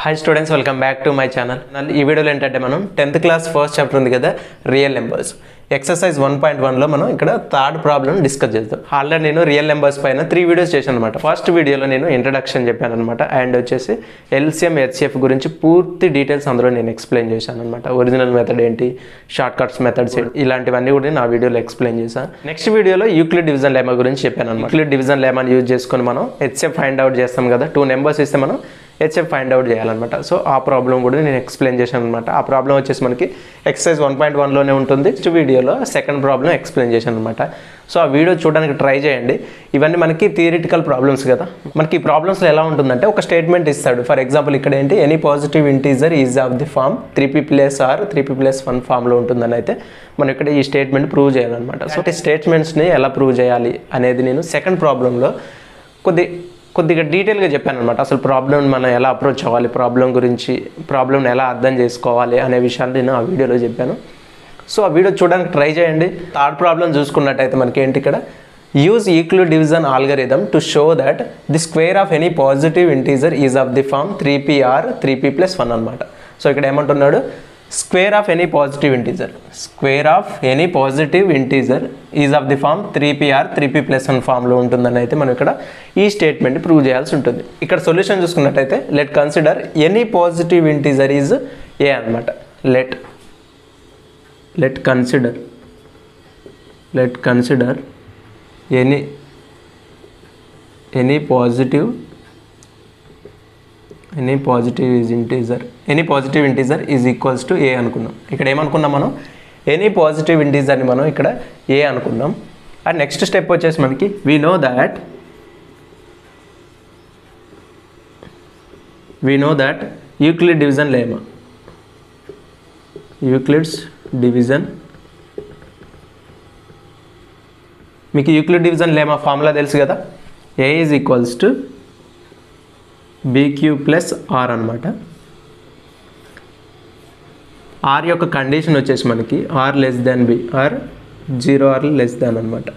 Hi students, welcome back to my channel. ఈ వీడియోలో ఏంటంటే మనం 10th క్లాస్ ఫస్ట్ చాప్టర్ ఉంది కదా, రియల్ నెంబర్స్ ఎక్సర్సైజ్ 1.1 లో మనం ఇక్కడ థర్డ్ ప్రాబ్లం డిస్కస్ చేద్దాం. ఆల్రెడీ నేను రియల్ నెంబర్స్ పైన 3 వీడియోస్ చేశాను అనమాట. ఫస్ట్ వీడియోలో నేను ఇంట్రడక్షన్ చెప్పాను అనమాట, అండ్ వచ్చేసి ఎల్సిఎం హెచ్సిఎఫ్ గురించి పూర్తి డీటెయిల్స్ అందులో నేను ఎక్స్ప్లెయిన్ చేశాను అనమాట. ఒరిజినల్ మెథడ్ ఏంటి, షార్ట్ కట్స్ మెథడ్స్ ఇలాంటివన్నీ కూడా నేను ఆ వీడియోలో ఎక్స్ప్లెయిన్ చేశాను. నెక్స్ట్ వీడియోలో యూక్లిడ్ డివిజన్ లెమా గురించి చెప్పాను అనమాట. యూక్లిడ్ డివిజన్ లెమాని యూజ్ చేసుకొని మనం హెచ్సిఎఫ్ ఫైండ్ అవుట్ చేస్తాం కదా, 2 నెంబర్స్ ఇస్తే మనం హెచ్ఎఫ్ ఫైండ్ అవుట్ చేయాలన్నమాట. సో ఆ ప్రాబ్లం కూడా నేను ఎక్స్ప్లెయిన్ చేశాను అనమాట. ఆ ప్రాబ్లం వచ్చేసి మనకి ఎక్సర్సైజ్ 1.1లోనే ఉంటుంది. నెక్స్ట్ వీడియోలో సెకండ్ ప్రాబ్లం ఎక్స్ప్లెయిన్ చేశాను అనమాట. సో ఆ వీడియో చూడడానికి ట్రై చేయండి. ఇవన్నీ మనకి థియరిటికల్ ప్రాబ్లమ్స్ కదా. మనకి ఈ ప్రాబ్లమ్స్లో ఎలా ఉంటుందంటే, ఒక స్టేట్మెంట్ ఇస్తాడు. ఫర్ ఎగ్జాంపుల్ ఇక్కడ ఏంటి, any positive integer is of the form 3p+r 3p+1 ఫామ్లో ఉంటుందని అయితే మనం ఇక్కడ ఈ స్టేట్మెంట్ ప్రూవ్ చేయాలన్నమాట. సో ఈ స్టేట్మెంట్స్ని ఎలా ప్రూవ్ చేయాలి అనేది నేను సెకండ్ ప్రాబ్లంలో కొద్దిగా డీటెయిల్గా చెప్పాను అనమాట. అసలు ప్రాబ్లం మనం ఎలా అప్రోచ్ అవ్వాలి, ప్రాబ్లం గురించి, ప్రాబ్లంని ఎలా అర్థం చేసుకోవాలి అనే విషయాలు నేను ఆ వీడియోలో చెప్పాను. సో ఆ వీడియో చూడడానికి ట్రై చేయండి. థర్డ్ ప్రాబ్లం చూసుకున్నట్టయితే మనకి ఏంటి, ఇక్కడ use Euclid division algorithm to show that the square of any positive integer is of the form 3p(r) 3p+1 అనమాట. సో ఇక్కడ ఏమంటున్నాడు, square of any positive integer, square of any positive integer is of the form 3p(r) 3p+1 ఫామ్లో ఉంటుందని అయితే మనం ఇక్కడ ఈ statement prove చేయాల్సి ఉంటుంది. ఇక్కడ సొల్యూషన్ చూసుకున్నట్టయితే, let consider any positive integer is a అనమాట. Let consider any positive integer is equals to a అనుకున్నాం. ఇక్కడ ఏమనుకున్నాం మనం, ఎనీ పాజిటివ్ ఇంటీజర్ని మనం ఇక్కడ ఏ అనుకున్నాం. అండ్ నెక్స్ట్ స్టెప్ వచ్చేసి మనకి we know that Euclid division lemma, Euclid's division, మీకు యూక్లిడ్ డివిజన్ లెమా ఫార్ములా తెలుసు కదా, a is equals to bq+r అనమాట. r యొక్క కండిషన్ వచ్చేసి మనకి r less than b, r 0r less than అనమాట.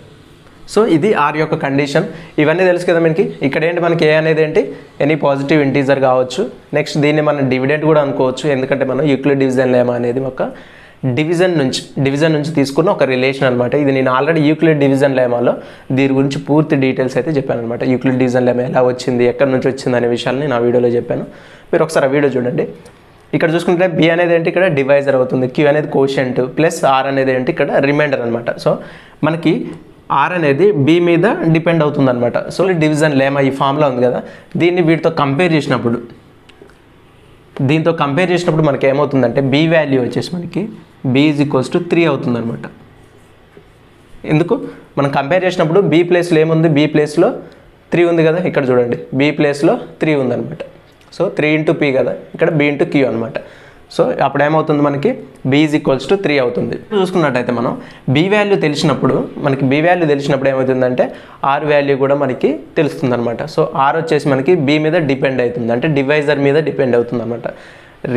సో ఇది r యొక్క కండిషన్. ఇవన్నీ తెలుసు కదా మనకి. ఇక్కడ ఏంటి, మనకి ఏ అనేది ఏంటి, ఎనీ పాజిటివ్ ఇంటీజర్ కావచ్చు. నెక్స్ట్ దీన్ని మనం డివిడెంట్ కూడా అనుకోవచ్చు, ఎందుకంటే మనం యూక్లిడ్ డివిజన్ లెమా అనేది ఒక డివిజన్ నుంచి తీసుకున్న ఒక రిలేషన్ అనమాట. ఇది నేను ఆల్రెడీ యూక్లిడ్ డివిజన్ లెమాలో దీని గురించి పూర్తి డీటెయిల్స్ అయితే చెప్పాను అనమాట. యూక్లిడ్ డివిజన్ లెమా ఎలా వచ్చింది, ఎక్కడి నుంచి వచ్చింది అనే విషయాన్ని నేను ఆ వీడియోలో చెప్పాను. మీరు ఒకసారి ఆ వీడియో చూడండి. ఇక్కడ చూసుకుంటే బి అనేది ఏంటి, ఇక్కడ డివైజర్ అవుతుంది, క్యూ అనేది కోషెంట్, ప్లస్ ఆర్ అనేది ఏంటి ఇక్కడ రిమైండర్ అనమాట. సో మనకి ఆర్ అనేది బి మీద డిపెండ్ అవుతుంది అనమాట. సో డివిజన్ లెమా ఈ ఫామ్లో ఉంది కదా, దీన్ని వీటితో కంపేర్ చేసినప్పుడు మనకి ఏమవుతుందంటే, బి వాల్యూ వచ్చేసి మనకి b ఈజ్ ఈక్వల్స్ టు 3 అవుతుంది అనమాట. ఎందుకు మనం కంపేర్ చేసినప్పుడు బి ప్లేస్లో ఏముంది, బి ప్లేస్లో 3 ఉంది కదా, ఇక్కడ చూడండి బి ప్లేస్లో 3 ఉందన్నమాట. సో 3 × p కదా, ఇక్కడ b × q అనమాట. సో అప్పుడు ఏమవుతుంది, మనకి b ఈజ్ ఈక్వల్స్ టు 3 అవుతుంది. చూసుకున్నట్టయితే మనం బి వాల్యూ తెలిసినప్పుడు ఏమవుతుందంటే ఆర్ వాల్యూ కూడా మనకి తెలుస్తుంది అనమాట. సో ఆర్ వచ్చేసి మనకి బి మీద డిపెండ్ అవుతుంది, అంటే డివైజర్ మీద డిపెండ్ అవుతుంది అనమాట.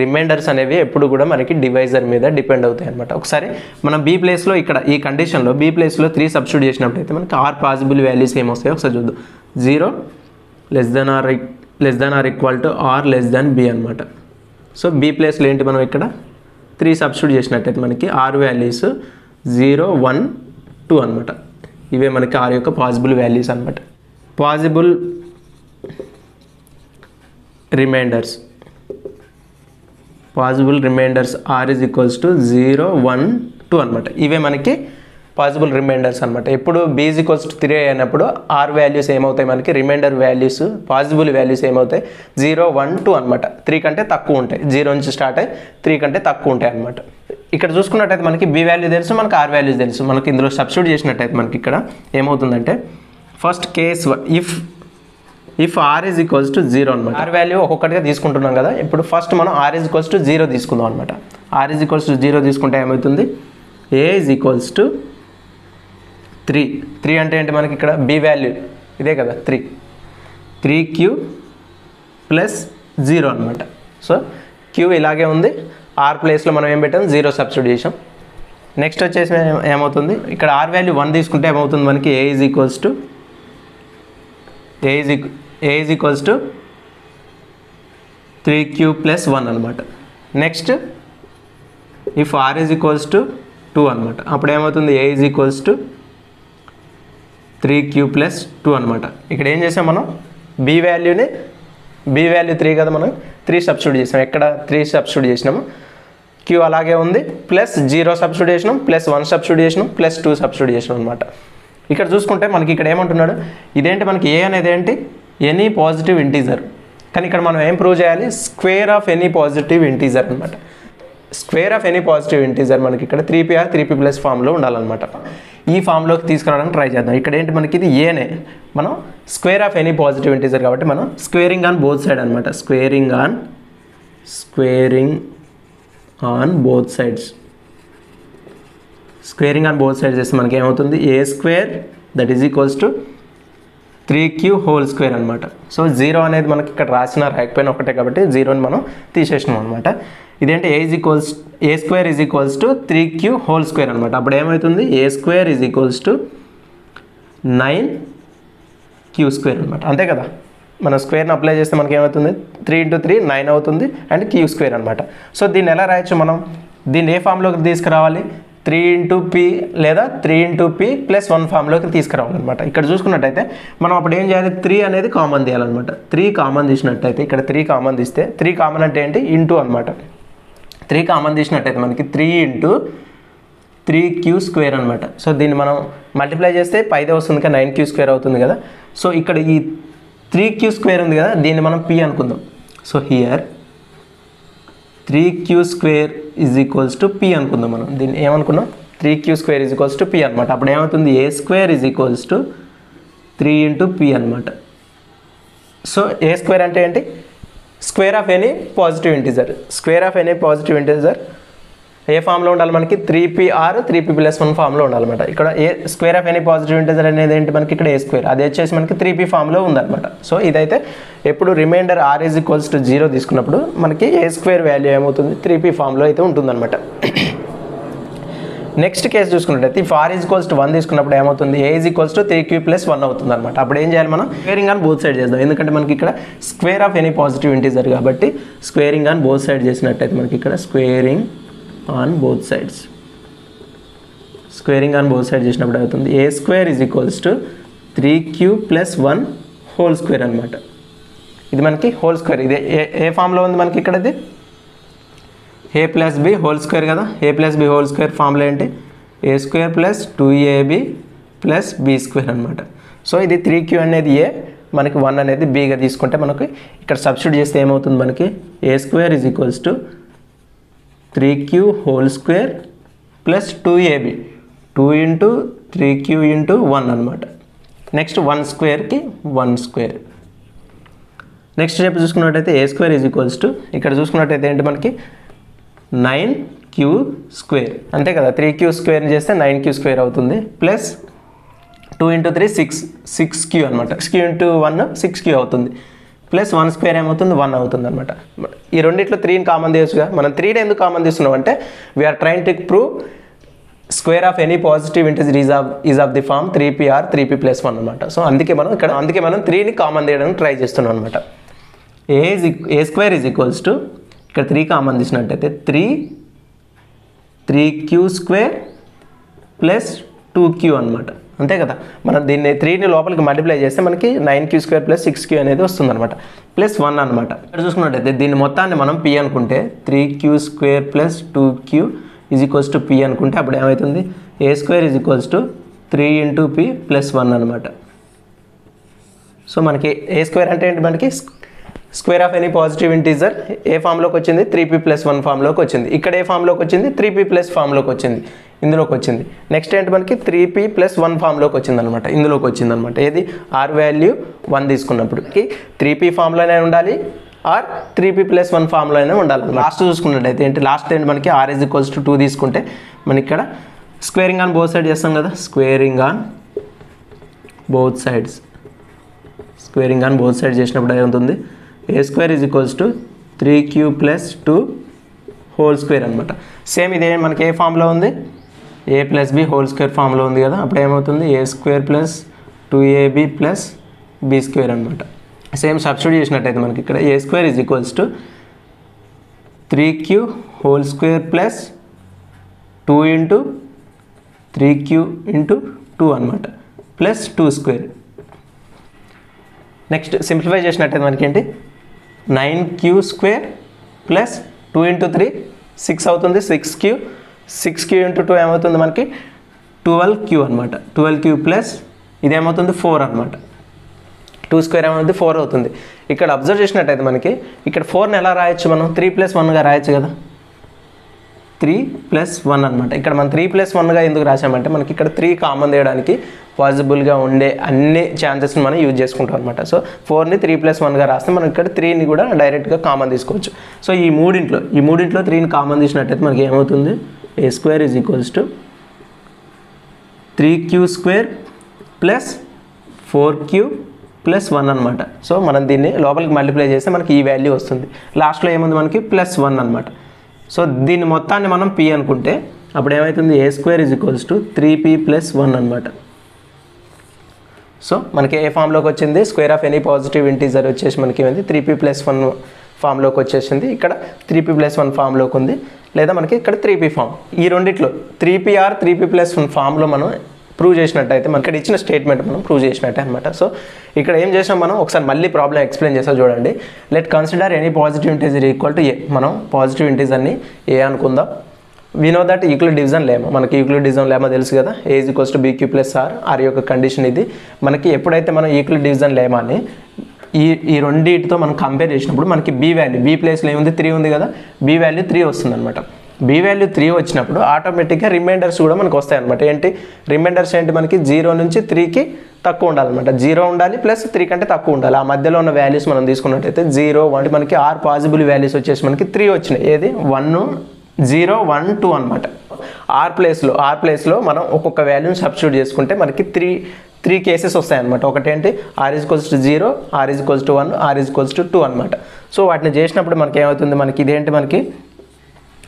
రిమైండర్స్ అనేవి ఎప్పుడు కూడా మనకి డివైజర్ మీద డిపెండ్ అవుతాయి అనమాట. ఒకసారి మనం బీ ప్లేస్లో ఇక్కడ ఈ కండిషన్లో బీ ప్లేస్లో 3 సబ్స్టిట్యూట్ చేసినప్పుడు అయితే మనకి ఆర్ పాసిబుల్ వాల్యూస్ ఏమొస్తాయో ఒకసారి చూద్దాం. 0 less than or equal to r less than b అనమాట. సో బీ ప్లేస్లో ఏంటి, మనం ఇక్కడ 3 సబ్స్టిట్యూట్ చేసినట్టయితే మనకి ఆర్ వాల్యూస్ 0 1 2 అనమాట. ఇవే మనకి ఆర్ యొక్క పాసిబుల్ వాల్యూస్ అనమాట. Possible remainders r is equals to 0 1 2 అనమాట. ఇవే మనకి పాసిబుల్ రిమైండర్స్ అనమాట. ఎప్పుడు బీ ఈజ్ ఈక్వల్స్ టు 3 అయినప్పుడు ఆర్ వాల్యూస్ ఏమవుతాయి, మనకి రిమైండర్ వాల్యూస్ పాసిబుల్ వాల్యూస్ ఏమవుతాయి, 0 1 2 అనమాట. 3 కంటే తక్కువ ఉంటాయి, 0 నుంచి స్టార్ట్ అయ్యి 3 కంటే తక్కువ ఉంటాయి అనమాట. ఇక్కడ చూసుకున్నట్టయితే మనకి బి వాల్యూ తెలుసు, మనకి ఆర్ వాల్యూస్ తెలుసు. మనకి ఇందులో సబ్స్టిట్యూట్ చేసినట్టయితే మనకి ఇక్కడ ఏమవుతుందంటే, first case if r is equals to 0 అనమాట. ఆర్ వాల్యూ ఒక్కొక్కటిగా తీసుకుంటున్నాం కదా. ఇప్పుడు ఫస్ట్ మనం ఆర్ ఈజ్ ఈక్వల్స్ టు 0 తీసుకుందాం అనమాట. ఆర్ ఈజ్ ఈక్వల్స్ టు 0 తీసుకుంటే ఏమవుతుంది, ఏ ఈజ్ ఈక్వల్స్ టు 3 అంటే ఏంటి, మనకి ఇక్కడ బి వాల్యూ ఇదే కదా 3q+0 అనమాట. సో క్యూ ఇలాగే ఉంది, ఆర్ ప్లేస్లో మనం ఏం పెట్టాం, 0 సబ్స్టిట్యూట్ చేసాం. నెక్స్ట్ వచ్చేసి ఏమవుతుంది, ఇక్కడ ఆర్ వాల్యూ 1 తీసుకుంటే ఏమవుతుంది, మనకి a is equals to A is equals to 3q plus 1 అనమాట. Next if r is equals to 2 అనమాట, అప్పుడు ఏమవుతుంది a is equals to 3q plus 2 అనమాట. ఇక్కడ ఏం చేసాం మనం, b వాల్యూ 3 కదా, మనం 3 సబ్స్టిట్యూట్ చేసాం. ఎక్కడ 3 సబ్స్టిట్యూట్ చేసినాము, q అలాగే ఉంది, ప్లస్ 0 సబ్స్టిట్యూట్ చేసినాం, ప్లస్ 1 సబ్స్టిట్యూట్ చేసినాం, ప్లస్ 2 సబ్స్టిట్యూట్ చేసినాం అనమాట. ఇక్కడ చూసుకుంటే మనకి ఇక్కడ ఏమంటున్నాడు, ఇదేంటి మనకి a అనేది ఏంటి, ఎనీ పాజిటివ్ ఇంటీజర్. కానీ ఇక్కడ మనం ఏం ప్రూవ్ చేయాలి, square of any positive integer అనమాట. Square of any positive integer మనకి ఇక్కడ 3p ప్లస్ ఫామ్లో ఉండాలన్నమాట. ఈ ఫామ్లోకి తీసుకురావడానికి ట్రై చేద్దాం. ఇక్కడ ఏంటి మనకి ఇది ఏనే, మనం square of any positive integer కాబట్టి మనం స్క్వేరింగ్ ఆన్ బోత్ సైడ్ అనమాట. Squaring on both sides. Squaring on both sides చేస్తే మనకి ఏమవుతుంది, a square that is equals to 3q whole square అనమాట. సో 0 అనేది మనకి ఇక్కడ రాకపోయినా ఒకటే కాబట్టి 0ని మనం తీసేసినాం అనమాట. ఇదేంటి a square is equals to 3q whole square అనమాట. అప్పుడు ఏమవుతుంది, a square is equals to 9q square అనమాట. అంతే కదా, మన స్క్వేర్ని అప్లై చేస్తే మనకి ఏమవుతుంది, 3 × 3 9 అవుతుంది అండ్ q స్క్వేర్ అనమాట. సో దీన్ని ఎలా రాయొచ్చు మనం, దీన్ని ఏ ఫామ్లోకి తీసుకురావాలి, 3 × p లేదా 3 × p ప్లస్ 1 ఫామ్లోకి తీసుకురావాలన్నమాట. ఇక్కడ చూసుకున్నట్టయితే మనం అప్పుడు ఏం చేయాలి, 3 అనేది కామన్ తీయాలన్నమాట. 3 కామన్ తీసినట్టయితే ఇక్కడ 3 కామన్ తీస్తే 3 కామన్ అంటే ఏంటి, ఇంటూ అనమాట. 3 కామన్ తీసినట్టయితే మనకి 3 × 3q స్క్వేర్ అనమాట. సో దీన్ని మనం మల్టిప్లై చేస్తే 5 వస్తుంది కదా, 9q స్క్వేర్ అవుతుంది కదా. సో ఇక్కడ ఈ 3q స్క్వేర్ ఉంది కదా, దీన్ని మనం p అనుకుందాం. So here 3q square is equals to p అనుకుందాం. మనం దీన్ని ఏమనుకున్నాం, 3q square is equals to p అనమాట. అప్పుడు ఏమవుతుంది, a square is equals to 3 × p అనమాట. సో a స్క్వేర్ అంటే ఏంటి, square of any positive integer. Square of any positive integer ఏ ఫామ్లో ఉండాలి మనకి, 3p ఆర్ 3p ప్లస్ 1 ఫామ్లో ఉండాలన్నమాట. ఇక్కడ a square of any positive integer అనేది ఏంటి మనకి, ఇక్కడ a స్క్వేర్, అది వచ్చేసి మనకి 3p ఫామ్లో ఉందన్నమాట. సో ఇదైతే ఎప్పుడు remainder r is equals to 0 తీసుకున్నప్పుడు మనకి a స్క్వేర్ వాల్యూ ఏమవుతుంది, 3p ఫామ్లో అయితే ఉంటుందన్నమాట. నెక్స్ట్ కేసు చూసుకున్నట్టయితే if r is equals to 1 తీసుకున్నప్పుడు ఏమవుతుంది, a is equals to 3q plus 1 అవుతుంది అనమాట. అప్పుడు ఏం చేయాలి మనం, స్క్వేరింగ్ ఆన్ బోత్ సైడ్ చేద్దాం. ఎందుకంటే మనకి ఇక్కడ square of any positive integer కాబట్టి స్క్వేరింగ్ ఆన్ బోత్ సైడ్ చేసినట్టయితే మనకి ఇక్కడ squaring on both sides. Squaring on both side చేసినప్పుడు అవుతుంది a square is equals to 3q plus 1 whole square అనమాట. ఇది మనకి హోల్ స్క్వేర్, ఇది ఏ ఫామ్లో ఉంది మనకి ఇక్కడ, ఇది a plus b whole square కదా. a plus b whole square ఫామ్లో ఏంటి, a square plus 2ab plus b square అనమాట. సో ఇది 3q అనేది a, మనకి 1 అనేది bగా తీసుకుంటే మనకి ఇక్కడ సబ్స్టిట్యూట్ చేస్తే ఏమవుతుంది మనకి, a square is equals to 3q whole square plus 2ab, 2 × 3q × 1 అనమాట. Next 1 స్క్వేర్కి 1 square. నెక్స్ట్ స్టెప్ చూసుకున్నట్టయితే a square is equals to, ఇక్కడ చూసుకున్నట్టయితే ఏంటి మనకి 9q స్క్వేర్, అంతే కదా. 3q స్క్వేర్ని చేస్తే 9q స్క్వేర్ అవుతుంది, ప్లస్ 2 × 3 6q అనమాట. 6q × 1 6q అవుతుంది, ప్లస్ 1 స్క్వేర్ ఏమవుతుంది, 1 అవుతుంది అనమాట. ఈ రెండిట్లో 3ని కామన్ తీయచ్చుగా. మనం 3ని ఎందుకు కామన్ తీస్తున్నాం అంటే we're trying to prove square of any positive integer is of the form 3p or 3p plus 1 అనమాట. సో అందుకే మనం 3ని కామన్ తీయడానికి ట్రై చేస్తున్నాం అనమాట. a square is equals to, ఇక్కడ 3 common తీసినట్టయితే 3q square plus 2q అనమాట, అంతే కదా. మనం దీన్ని 3ని లోపలికి మల్టిప్లై చేస్తే మనకి 9q స్క్వేర్ ప్లస్ 6q అనేది వస్తుంది అనమాట, ప్లస్ 1 అనమాట. ఇక్కడ చూసుకున్నట్టయితే దీన్ని మొత్తాన్ని మనం p అనుకుంటే 3q square plus 2q is equals to p అనుకుంటే అప్పుడు ఏమవుతుంది, a square is equals to 3 × p plus 1 అనమాట. సో మనకి a స్క్వేర్ అంటే ఏంటి, మనకి square of any positive integer ఏ ఫామ్లోకి వచ్చింది, 3p ప్లస్ 1 ఫామ్లోకి వచ్చింది. ఇక్కడ ఏ ఫామ్లోకి వచ్చింది, 3p ప్లస్ ఫామ్లోకి వచ్చింది, ఇందులోకి వచ్చింది. నెక్స్ట్ ఏంటి మనకి 3p ప్లస్ 1 ఫామ్లోకి వచ్చింది అనమాట, ఇందులోకి వచ్చింది అనమాట. ఏది, r వాల్యూ 1 తీసుకున్నప్పుడు 3p ఫామ్లోనే ఉండాలి ఆర్ 3p ప్లస్ 1 ఫామ్లోనే ఉండాలి. లాస్ట్ చూసుకున్నట్టయితే ఏంటి, లాస్ట్ ఏంటి మనకి r ఈజ్ ఈక్వల్స్ టు 2 తీసుకుంటే మనకి ఇక్కడ స్క్వేరింగ్ ఆన్ బోత్ సైడ్ చేస్తాం కదా. Squaring on both sides, squaring on both side చేసినప్పుడు ఏమవుతుంది, a square is equals to 3q plus 2 whole square అనమాట. సేమ్ ఇదే మనకి ఏ ఫామ్లో ఉంది, a plus b whole square ఫామ్లో ఉంది కదా. అప్పుడు ఏమవుతుంది, a square plus 2ab plus b square అనమాట. సేమ్ సబ్స్టిట్యూట్ చేసినట్టయితే మనకి ఇక్కడ a square is equals to 3q whole square plus 2 into 3q into 2 అనమాట ప్లస్ 2 స్క్వేర్. నెక్స్ట్ సింప్లిఫై చేసినట్టయితే మనకి ఏంటి 9q స్క్వేర్ ప్లస్ 2 ఇంటూ 3 6 అవుతుంది. 6q ఇంటూ 2 ఏమవుతుంది మనకి 12q అనమాట. 12q ప్లస్ ఇదేమవుతుంది 4 అనమాట. 2 స్క్వేర్ ఏమవుతుంది 4 అవుతుంది. ఇక్కడ అబ్జర్వ్ చేసినట్టయితే మనకి ఇక్కడ 4ని ఎలా రాయొచ్చు మనం 3+1గా రాయొచ్చు కదా. 3+1 అనమాట. ఇక్కడ మనం 3+1గా ఎందుకు రాసామంటే మనకి ఇక్కడ 3 కామన్ తీయడానికి పాసిబుల్గా ఉండే అన్ని ఛాన్సెస్ని మనం యూజ్ చేసుకుంటాం అనమాట. సో 4ని 3+1గా రాస్తే మనం ఇక్కడ 3ని కూడా డైరెక్ట్గా కామన్ తీసుకోవచ్చు. సో ఈ మూడింట్లో 3ని కామన్ తీసినట్టయితే మనకి ఏమవుతుంది a square is equals to 3q square plus 4q plus 1 అనమాట. సో మనం దీన్ని లోపలికి మల్టిప్లై చేస్తే మనకి ఈ వాల్యూ వస్తుంది. లాస్ట్లో ఏముంది మనకి +1 అనమాట. సో దీన్ని మొత్తాన్ని మనం p అనుకుంటే అప్పుడు ఏమవుతుంది a square is equals to 3p + 1 అనమాట. సో మనకి ఏ ఫామ్లోకి వచ్చింది square of any positive integer వచ్చేసి మనకి ఏమైంది 3p + 1 ఫామ్లోకి వచ్చేసింది. ఇక్కడ 3p + 1 ఫామ్లోకి ఉంది, లేదా మనకి ఇక్కడ 3p ఫామ్. ఈ రెండిట్లో 3p ఆర్ 3p + 1 ఫామ్లో మనం ప్రూవ్ చేసినట్టయితే మనకి ఇక్కడ ఇచ్చిన స్టేట్మెంట్ మనం ప్రూవ్ చేసినట్టే అనమాట. సో ఇక్కడ ఏం చేసాం మనం ఒకసారి మళ్ళీ ప్రాబ్లం ఎక్స్ప్లెయిన్ చేసాం చూడండి. Let consider any positive integer equal to a. మనం పాజిటివ్ ఇంటీజర్ని ఏ అనుకుందాం. We know that Euclid division lemma, మనకి యూక్లిడ్ డివిజన్ లేమో తెలుసు కదా. A is equals to bq + r. R యొక్క కండిషన్ ఇది. మనకి ఎప్పుడైతే మనం యూక్లిడ్ డివిజన్ లేమాని ఈ రెండింటితో మనం కంపేర్ చేసినప్పుడు మనకి b వాల్యూ b ప్లేస్లో ఏముంది 3 ఉంది కదా, b వాల్యూ 3 వస్తుంది అనమాట. b వాల్యూ 3 వచ్చినప్పుడు ఆటోమేటిక్గా రిమైండర్స్ కూడా మనకు వస్తాయి అనమాట. ఏంటి రిమైండర్స్ ఏంటి మనకి 0 నుంచి 3కి తక్కువ ఉండాలన్నమాట. 0 ఉండాలి ప్లస్ 3 కంటే తక్కువ ఉండాలి. ఆ మధ్యలో ఉన్న వాల్యూస్ మనం తీసుకున్నట్టయితే 0 1 మనకి 6 పాసిబుల్ వాల్యూస్ వచ్చేసి మనకి 3 వచ్చినాయి. ఏది 1 0 1 2 అనమాట. ఆర్ ప్లేస్లో మనం ఒక్కొక్క వాల్యూని సబ్స్టిట్యూట్ చేసుకుంటే మనకి త్రీ కేసెస్ వస్తాయన్నమాట. ఒకటేంటి r = 0, r = 1, r = 2 అనమాట. సో వాటిని చేసినప్పుడు మనకి ఏమవుతుంది మనకి ఇదేంటి మనకి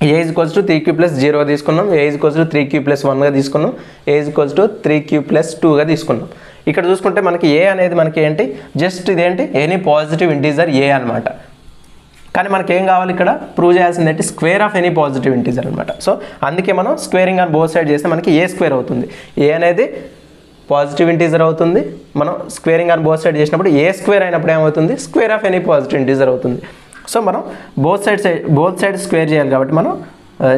a = 3q + 0 తీసుకున్నాం, a = 3q + 1గా తీసుకున్నాం, a = 3q + 2గా తీసుకున్నాం. ఇక్కడ చూసుకుంటే మనకి a అనేది మనకి ఏంటి జస్ట్ ఇదేంటి ఎనీ పాజిటివ్ ఇంటీజర్ a అనమాట. కానీ మనకి ఏం కావాలి ఇక్కడ ప్రూవ్ చేయాల్సింది ఏంటి square of any positive integer అనమాట. సో అందుకే మనం స్క్వేరింగ్ ఆన్ బోత్ సైడ్ చేస్తే మనకి a స్క్వేర్ అవుతుంది. a అనేది పాజిటివ్ ఇంటీజర్ అవుతుంది. మనం స్క్వేరింగ్ ఆన్ బోత్ సైడ్ చేసినప్పుడు a స్క్వేర్ అయినప్పుడు ఏమవుతుంది square of any positive integer అవుతుంది. సో మనం బోత్ సైడ్ స్క్వేర్ చేయాలి కాబట్టి మనం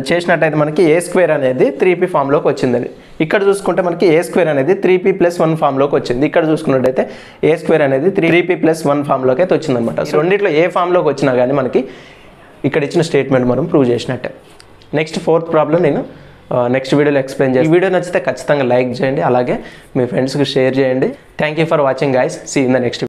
చేసినట్టయితే మనకి ఏ స్క్వేర్ అనేది 3p ఫామ్లోకి వచ్చిందని. ఇక్కడ చూసుకుంటే మనకి ఏ స్క్వేర్ అనేది 3p + 1 ఫామ్లోకి వచ్చింది. ఇక్కడ చూసుకున్నట్టయితే ఏ స్క్వేర్ అనేది 3p + 1 ఫామ్లోకి అయితే వచ్చిందనమాట. సో రెండిట్లో ఏ ఫామ్లోకి వచ్చినా కానీ మనకి ఇక్కడ ఇచ్చిన స్టేట్మెంట్ మనం ప్రూవ్ చేసినట్టే. నెక్స్ట్ 4th ప్రాబ్లం నేను నెక్స్ట్ వీడియోలో ఎక్స్ప్లెయిన్ చేస్తాను. ఈ వీడియో నచ్చితే ఖచ్చితంగా లైక్ చేయండి, అలాగే మీ ఫ్రెండ్స్కి షేర్ చేయండి. Thank you for watching guys. See in the next